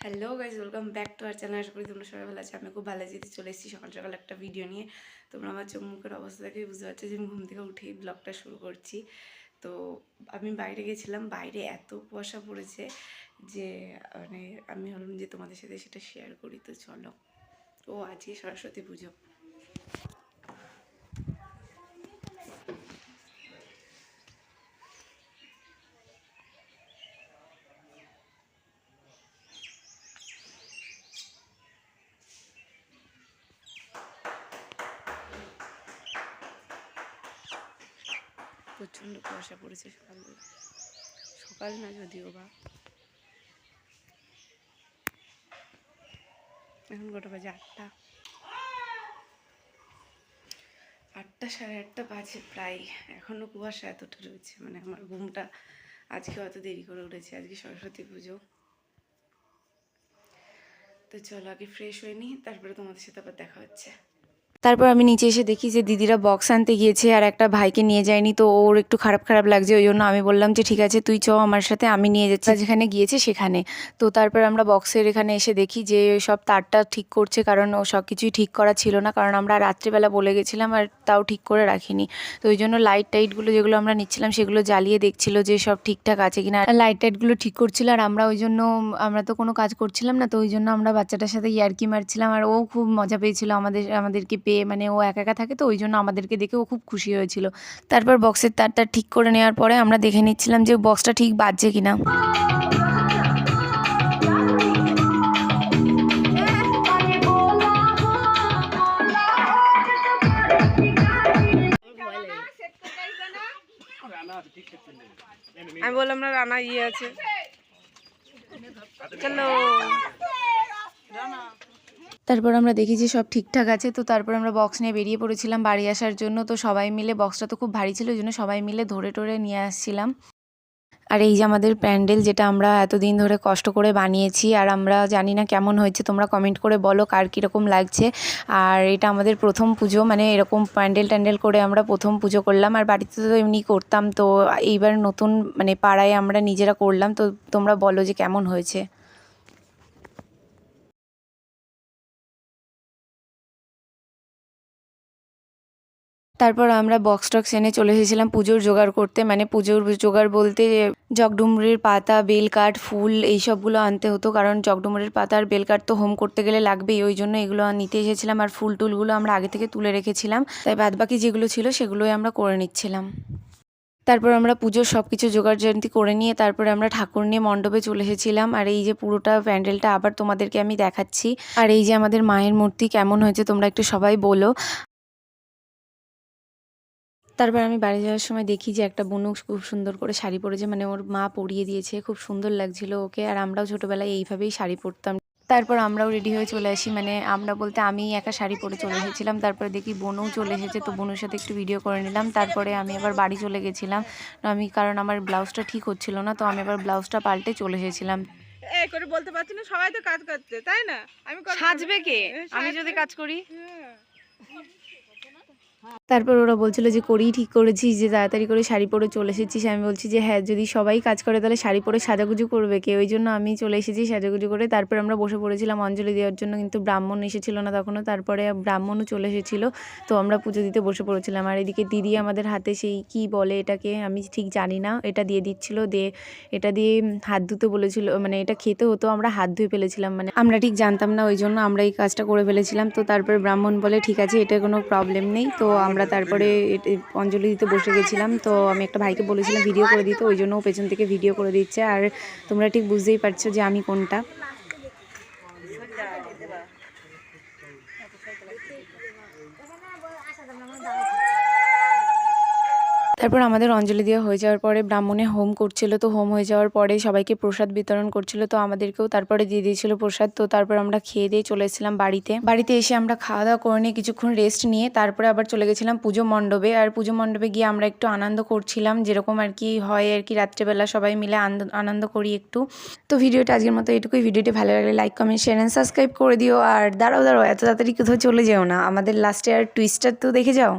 Hello guys, welcome back to our channel. আশা করি তোমরা সবাই ভালো আছে। আমি খুব ভালো আছি। চলে এসেছি সকাল সকাল একটা ভিডিও নিয়ে। তোমরা আমার চোখ মুখের অবস্থা দেখে বুঝতে পারছো যে আমি ঘুম থেকে উঠেই ব্লগটা শুরু করছি। তো আমি বাইরে গেছিলাম, বাইরে এত কুয়াশা পড়েছে যে মানে আমি ভাবলাম যে তোমাদের সাথে সেটা শেয়ার করি। তো চলো। ও আজকে সরস্বতী পুজো। প্রচণ্ড কুয়াশা পড়েছে সকালবেলা, সকাল না যদিও বা। এখন কটা বাজে? 8টা 8:30 বাজে প্রায়। এখনও কুয়াশা এতটা রয়েছে, মানে আমার ঘুমটা আজকে অত দেরি করে উঠেছে। আজকে সরস্বতী পুজো। তো চলো আগে ফ্রেশ হয়ে নিই, তারপরে তোমাদের সাথে আবার দেখা হচ্ছে। তারপর আমি নিচে এসে দেখি যে দিদিরা বক্স আনতে গিয়েছে আর একটা ভাইকে নিয়ে যায়নি। তো ওর একটু খারাপ খারাপ লাগছে, ওই জন্য আমি বললাম যে ঠিক আছে তুই চ আমার সাথে, আমি নিয়ে যাচ্ছি যেখানে গিয়েছে সেখানে। তো তারপর আমরা বক্সের এখানে এসে দেখি যে সব তারটা ঠিক করছে, কারণ ও সব কিছুই ঠিক করা ছিল না, কারণ আমরা রাত্রিবেলা বলে গেছিলাম আর তাও ঠিক করে রাখিনি। তো ওই জন্য লাইট টাইটগুলো যেগুলো আমরা নিচ্ছিলাম সেগুলো জ্বালিয়ে দেখছিল যে সব ঠিকঠাক আছে কিনা। লাইট টাইটগুলো ঠিক করছিল আর আমরা ওই জন্য, আমরা তো কোনো কাজ করছিলাম না, তো ওই জন্য আমরা বাচ্চাটার সাথে ইয়ার্কি মারছিলাম। আর ও খুব মজা পেয়েছিল আমাদেরকে পেয়ে, মানে ও একা একা থাকে তো ওই জন্য আমাদেরকে দেখে ও খুব খুশি হয়েছিল। তারপর বক্সের তারটা ঠিক করে নেওয়ার পরে আমরা দেখে নিচ্ছিলাম যে বক্সটা ঠিক বাজছে কিনা। আমি বললাম না রানা আছে, চলো। তারপর আমরা দেখি যে সব ঠিকঠাক আছে। তো তারপর আমরা বক্স নিয়ে বেরিয়ে পড়েছিলাম বাড়ি আসার জন্য। তো সবাই মিলে, বক্সটা তো খুব ভারী ছিল ওই জন্য সবাই মিলে ধরে টরে নিয়ে আসছিলাম। আর এই যে আমাদের প্যান্ডেল, যেটা আমরা এতদিন ধরে কষ্ট করে বানিয়েছি, আর আমরা জানি না কেমন হয়েছে, তোমরা কমেন্ট করে বলো কার কীরকম লাগছে। আর এটা আমাদের প্রথম পুজো, মানে এরকম প্যান্ডেল ট্যান্ডেল করে আমরা প্রথম পুজো করলাম। আর বাড়িতে তো এমনি করতাম, তো এইবার নতুন মানে পাড়ায় আমরা নিজেরা করলাম। তো তোমরা বলো যে কেমন হয়েছে। তারপর আমরা বক্স টক্স এনে চলে এসেছিলাম পুজোর জোগাড় করতে। মানে পুজোর জোগাড় বলতে জগডুমুরের পাতা, বেলকাঠ, ফুল এইসবগুলো আনতে হতো, কারণ জগডুমুরের পাতা আর বেলকাঠ তো হোম করতে গেলে লাগবেই, ওই জন্য এগুলো নিতে এসেছিলাম। আর ফুল টুলগুলো আমরা আগে থেকে তুলে রেখেছিলাম, তাই বাদবাকি যেগুলো ছিল সেগুলোই আমরা করে নিচ্ছিলাম। তারপর আমরা পুজোর সব কিছু জোগাড় জান্তি করে নিয়ে তারপরে আমরা ঠাকুর নিয়ে মণ্ডপে চলে এসেছিলাম। আর এই যে পুরোটা প্যান্ডেলটা আবার তোমাদেরকে আমি দেখাচ্ছি। আর এই যে আমাদের মায়ের মূর্তি কেমন হয়েছে তোমরা একটু সবাই বলো। তারপর আমি বাড়ি যাওয়ার সময় দেখি যে একটা বুনু খুব সুন্দর করে শাড়ি পরেছে, মানে ওর মা পরিয়ে দিয়েছে, খুব সুন্দর লাগছিল ওকে। আর আমরাও ছোটোবেলায় এইভাবেই শাড়ি পরতাম। তারপর আমরাও রেডি হয়ে চলে আসি, মানে আমরা বলতে আমি একা শাড়ি পরে চলে এসেছিলাম। তারপরে দেখি বোনও চলে এসেছে, তো বোনের সাথে একটু ভিডিও করে নিলাম। তারপরে আমি আবার বাড়ি চলে গেছিলাম, কারণ আমার ব্লাউজটা ঠিক হচ্ছিল না, তো আমি আবার ব্লাউজটা পাল্টে চলে এসেছিলাম। এই করে বলতে পারছি না, সবাই তো কাজ করছে তাই না? আমি সাজবে কে? আমি যদি কাজ করি। তারপর ওরা বলছিল যে করেই ঠিক করেছিস, যে তাড়াতাড়ি করে শাড়ি পরে চলে এসেছিস। আমি বলছি যে হ্যাঁ, যদি সবাই কাজ করে তাহলে শাড়ি পরে সাজাগুজু করবে কে, ওই জন্য আমি চলে এসেছি সাজাগুজু করে। তারপর আমরা বসে পড়েছিলাম অঞ্জলি দেওয়ার জন্য, কিন্তু ব্রাহ্মণ এসেছিল না তখনও। তারপরে ব্রাহ্মণও চলে এসেছিলো, তো আমরা পুজো দিতে বসে পড়েছিলাম। আর এদিকে দিদি আমাদের হাতে সেই কি বলে এটাকে, আমি ঠিক জানি না, এটা দিয়ে দিচ্ছিলো। এটা দিয়ে হাত ধুতে বলেছিল, মানে এটা খেতে হতো, আমরা হাত ধুয়ে ফেলেছিলাম, মানে আমরা ঠিক জানতাম না, ওই জন্য আমরা এই কাজটা করে ফেলেছিলাম। তো তারপরে ব্রাহ্মণ বলে ঠিক আছে, এটা কোনো প্রবলেম নেই। তো আমরা তারপরে অঞ্জলি দিতে বসে গেছিলাম। তো আমি একটা ভাইকে বলেছিলাম ভিডিও করে দিতে, ওই জন্য ও পেছন থেকে ভিডিও করে দিচ্ছে। আর তোমরা ঠিক বুঝতেই পারছো যে আমি কোনটা। তারপর আমাদের অঞ্জলি দেওয়া হয়ে যাওয়ার পরে ব্রাহ্মণে হোম করছিল, তো হোম হয়ে যাওয়ার পরে সবাইকে প্রসাদ বিতরণ করছিল, তো আমাদেরকেও তারপরে দিয়ে দিয়েছিল প্রসাদ। তো তারপর আমরা খেয়ে দিয়ে চলে এসেছিলাম বাড়িতে এসে আমরা খাওয়া দাওয়া করে নিয়ে কিছুক্ষণ রেস্ট নিয়ে তারপরে আবার চলে গেছিলাম পুজো মণ্ডপে। আর পুজো মণ্ডপে গিয়ে আমরা একটু আনন্দ করছিলাম, যেরকম আর কি হয় আর কি, রাত্রেবেলা সবাই মিলে আনন্দ করি একটু। তো ভিডিওটা আজকের মতো এটুকুই। ভিডিওটি ভালো লাগলে like, comment, share and subscribe করে দিও। আর দাঁড়াও এত তাড়াতাড়ি কোথাও চলে যেও না, আমাদের লাস্টে আর টুইস্টার তো দেখে যাও।